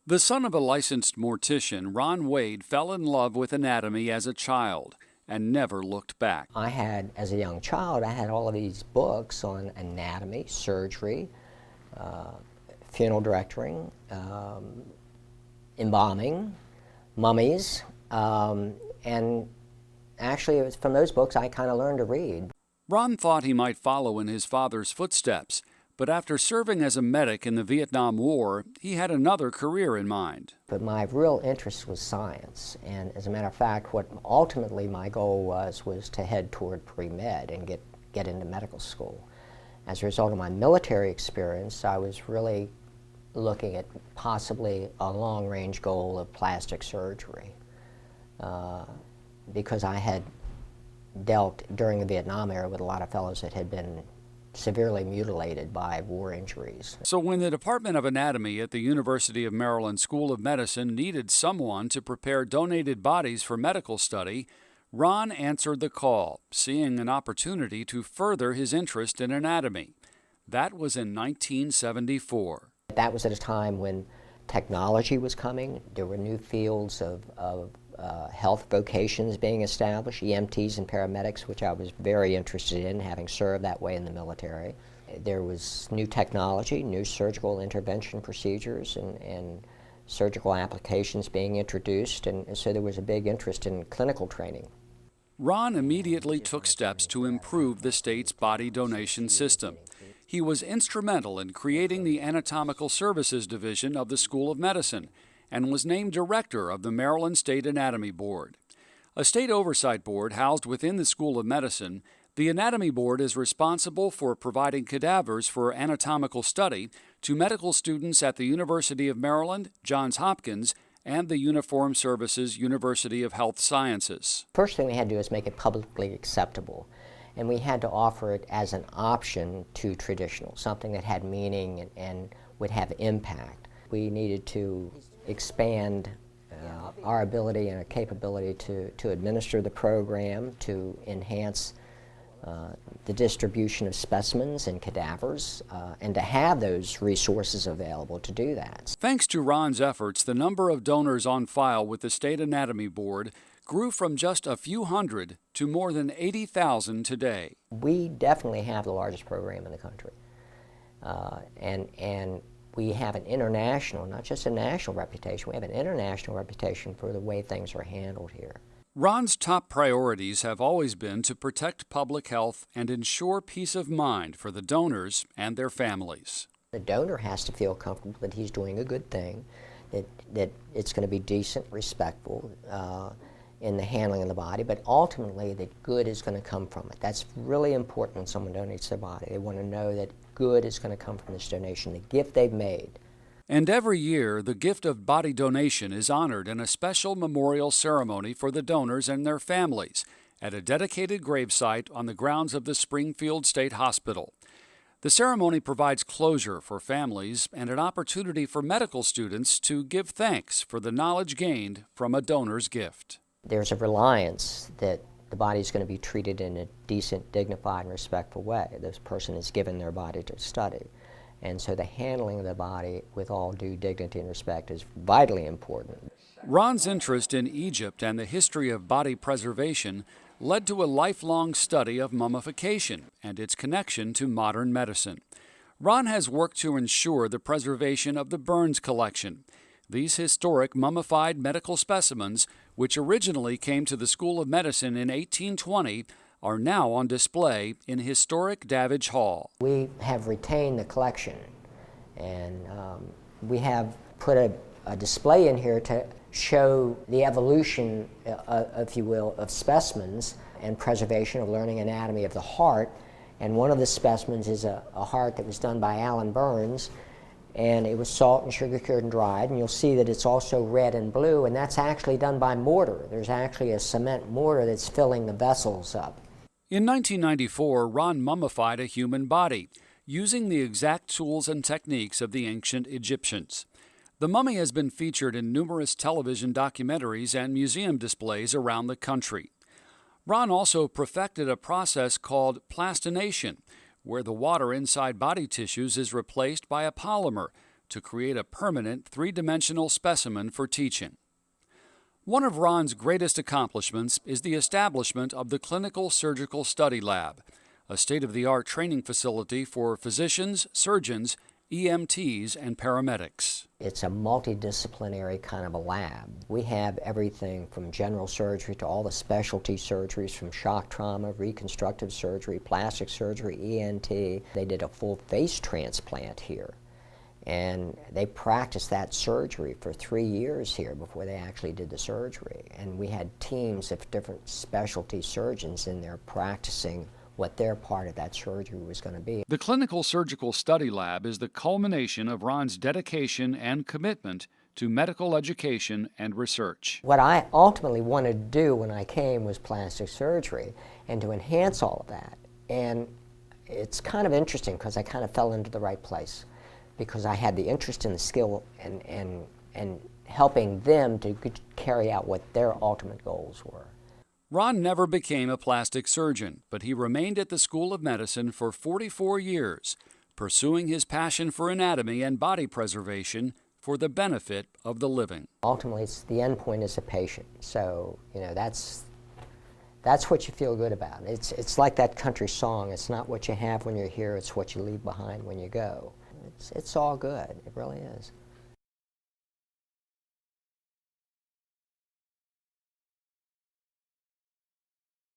The son of a licensed mortician, Ron Wade fell in love with anatomy as a child and never looked back. As a young child, I had all of these books on anatomy, surgery, funeral directoring, embalming, mummies, and actually it was from those books I kind of learned to read. Ron thought he might follow in his father's footsteps, but after serving as a medic in the Vietnam War, he had another career in mind. But my real interest was science, and as a matter of fact, what ultimately my goal was to head toward pre-med and get into medical school. As a result of my military experience, I was really looking at possibly a long-range goal of plastic surgery, because I had dealt during the Vietnam era with a lot of fellows that had been severely mutilated by war injuries. So when the Department of Anatomy at the University of Maryland School of Medicine needed someone to prepare donated bodies for medical study, Ron answered the call, seeing an opportunity to further his interest in anatomy. That was in 1974. That was at a time when technology was coming. There were new fields of health vocations being established, EMTs and paramedics, which I was very interested in, having served that way in the military. There was new technology, new surgical intervention procedures, and surgical applications being introduced, and so there was a big interest in clinical training. Ron immediately took steps to improve the state's body donation system. He was instrumental in creating the Anatomical Services Division of the School of Medicine and was named director of the Maryland State Anatomy Board. A state oversight board housed within the School of Medicine, the Anatomy Board is responsible for providing cadavers for anatomical study to medical students at the University of Maryland, Johns Hopkins, and the Uniformed Services University of Health Sciences. First thing we had to do is make it publicly acceptable, and we had to offer it as an option to traditional, something that had meaning and would have impact. We needed to expand our ability and our capability to administer the program, to enhance the distribution of specimens and cadavers, and to have those resources available to do that. Thanks to Ron's efforts, the number of donors on file with the State Anatomy Board grew from just a few hundred to more than 80,000 today. We definitely have the largest program in the country, and we have an international, not just a national reputation, we have an international reputation for the way things are handled here. Ron's top priorities have always been to protect public health and ensure peace of mind for the donors and their families. The donor has to feel comfortable that he's doing a good thing, that it's going to be decent, respectful in the handling of the body, but ultimately that good is going to come from it. That's really important when someone donates their body. They want to know that good is going to come from this donation, the gift they've made. And every year, the gift of body donation is honored in a special memorial ceremony for the donors and their families at a dedicated gravesite on the grounds of the Springfield State Hospital. The ceremony provides closure for families and an opportunity for medical students to give thanks for the knowledge gained from a donor's gift. There's a reliance that the body is going to be treated in a decent, dignified, and respectful way. This person is given their body to study. And so the handling of the body with all due dignity and respect is vitally important. Ron's interest in Egypt and the history of body preservation led to a lifelong study of mummification and its connection to modern medicine. Ron has worked to ensure the preservation of the Burns collection. These historic mummified medical specimens, which originally came to the School of Medicine in 1820, are now on display in historic Davidge Hall. We have retained the collection, and we have put a display in here to show the evolution, if you will, of specimens and preservation of learning anatomy of the heart. And one of the specimens is a heart that was done by Alan Burns, and it was salt and sugar cured and dried, and you'll see that it's also red and blue, and that's actually done by mortar. There's actually a cement mortar that's filling the vessels up. In 1994, Ron mummified a human body, using the exact tools and techniques of the ancient Egyptians. The mummy has been featured in numerous television documentaries and museum displays around the country. Ron also perfected a process called plastination, where the water inside body tissues is replaced by a polymer, to create a permanent three-dimensional specimen for teaching. One of Ronn's greatest accomplishments is the establishment of the Clinical Surgical Study Lab, a state-of-the-art training facility for physicians, surgeons, EMTs, and paramedics. It's a multidisciplinary kind of a lab. We have everything from general surgery to all the specialty surgeries, from shock trauma, reconstructive surgery, plastic surgery, ENT. They did a full face transplant here, and they practiced that surgery for 3 years here before they actually did the surgery. And we had teams of different specialty surgeons in there practicing what their part of that surgery was going to be. The Clinical Surgical Study Lab is the culmination of Ronn's dedication and commitment to medical education and research. What I ultimately wanted to do when I came was plastic surgery, and to enhance all of that. And it's kind of interesting because I kind of fell into the right place, because I had the interest in the skill and helping them to carry out what their ultimate goals were. Ronn never became a plastic surgeon, but he remained at the School of Medicine for 44 years, pursuing his passion for anatomy and body preservation for the benefit of the living. Ultimately, the end point is a patient. So, that's what you feel good about. It's like that country song, it's not what you have when you're here, it's what you leave behind when you go. It's all good, it really is.